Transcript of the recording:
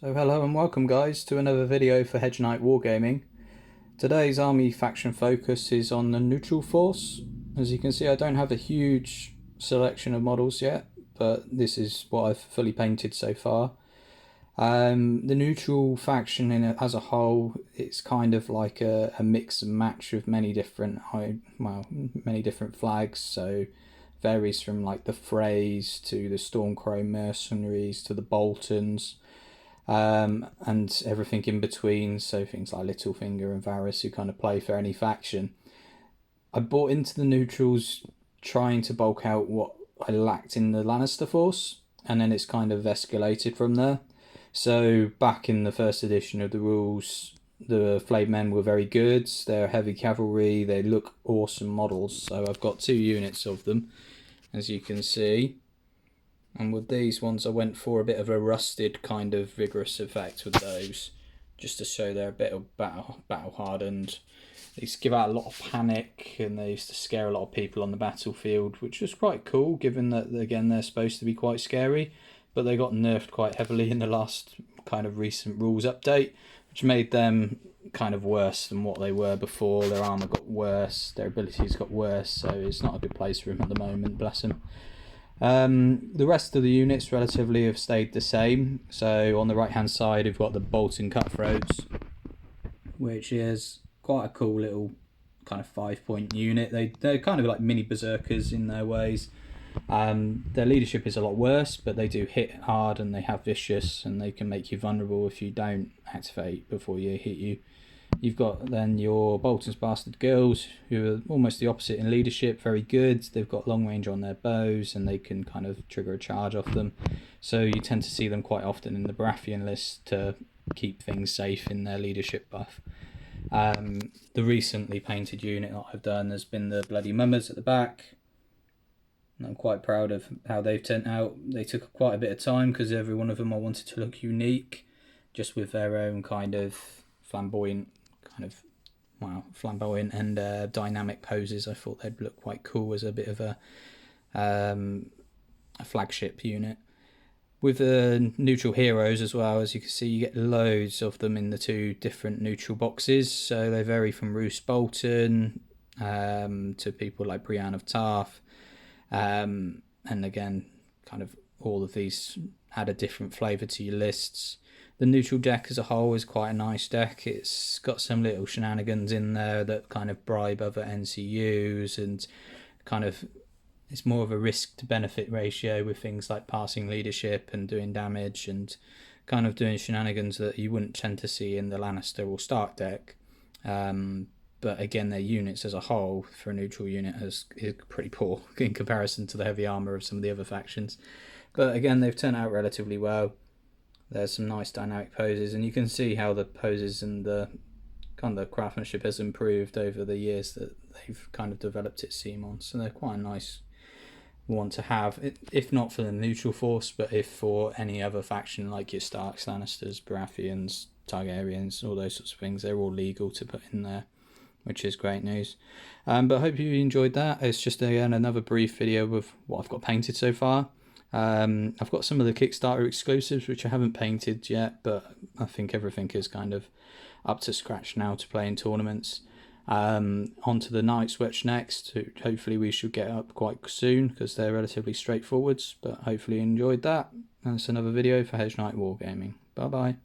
So hello and welcome guys to another video for Hedge Knight Wargaming. Today's army faction focus is on the neutral force. As you can see, I don't have a huge selection of models yet, but this is what I've fully painted so far. The neutral faction as a whole, it's kind of like a mix and match of many different flags. So varies from like the Freys to the Stormcrow mercenaries to the Boltons. And everything in between, so things like Littlefinger and Varys who kind of play for any faction. I bought into the neutrals trying to bulk out what I lacked in the Lannister force, and then it's kind of escalated from there. So back in the first edition of the rules, the Flayed Men were very good. They're heavy cavalry, they look awesome models, so I've got 2 units of them, as you can see. And with these ones, I went for a bit of a rusted kind of vigorous effect with those, just to show they're a bit of battle hardened. They used to give out a lot of panic, and they used to scare a lot of people on the battlefield, which was quite cool, given that again they're supposed to be quite scary. But they got nerfed quite heavily in the last kind of recent rules update, which made them kind of worse than what they were before. Their armor got worse, their abilities got worse, so it's not a good place for them at the moment. Bless them. The rest of the units relatively have stayed the same. So on the right hand side we've got the Bolton Cut Throats, which is quite a cool little kind of 5-point unit. They're kind of like mini berserkers in their ways. Their leadership is a lot worse, but they do hit hard and they have vicious, and they can make you vulnerable if you don't activate before you hit you. You've got then your Bolton's Bastard Girls, who are almost the opposite in leadership, very good. They've got long range on their bows and they can kind of trigger a charge off them. So you tend to see them quite often in the Baratheon list to keep things safe in their leadership buff. The recently painted unit that I've done has been the Bloody Mummers at the back. And I'm quite proud of how they've turned out. They took quite a bit of time because every one of them I wanted to look unique, just with their own kind of flamboyant and dynamic poses. I thought they'd look quite cool as a bit of a flagship unit. With the neutral heroes as well, as you can see, you get loads of them in the 2 different neutral boxes. So they vary from Roose Bolton to people like Brienne of Tarth. And again, kind of all of these add a different flavour to your lists. The neutral deck as a whole is quite a nice deck. It's got some little shenanigans in there that kind of bribe other NCUs, and kind of it's more of a risk to benefit ratio with things like passing leadership and doing damage and kind of doing shenanigans that you wouldn't tend to see in the Lannister or Stark deck. But again, their units as a whole for a neutral unit is pretty poor in comparison to the heavy armor of some of the other factions. But again, they've turned out relatively well. There's some nice dynamic poses, and you can see how the poses and the kind of craftsmanship has improved over the years that they've kind of developed at CMON. So they're quite a nice one to have, if not for the neutral force, but if for any other faction like your Starks, Lannisters, Baratheons, Targaryens, all those sorts of things. They're all legal to put in there, which is great news. But I hope you enjoyed that. It's just again another brief video of what I've got painted so far. I've got some of the Kickstarter exclusives which I haven't painted yet, but I think everything is kind of up to scratch now to play in tournaments. Onto the Night Switch next. Hopefully we should get up quite soon because they're relatively straightforwards, but hopefully you enjoyed that. And it's another video for Hedge Knight Wargaming. Bye bye.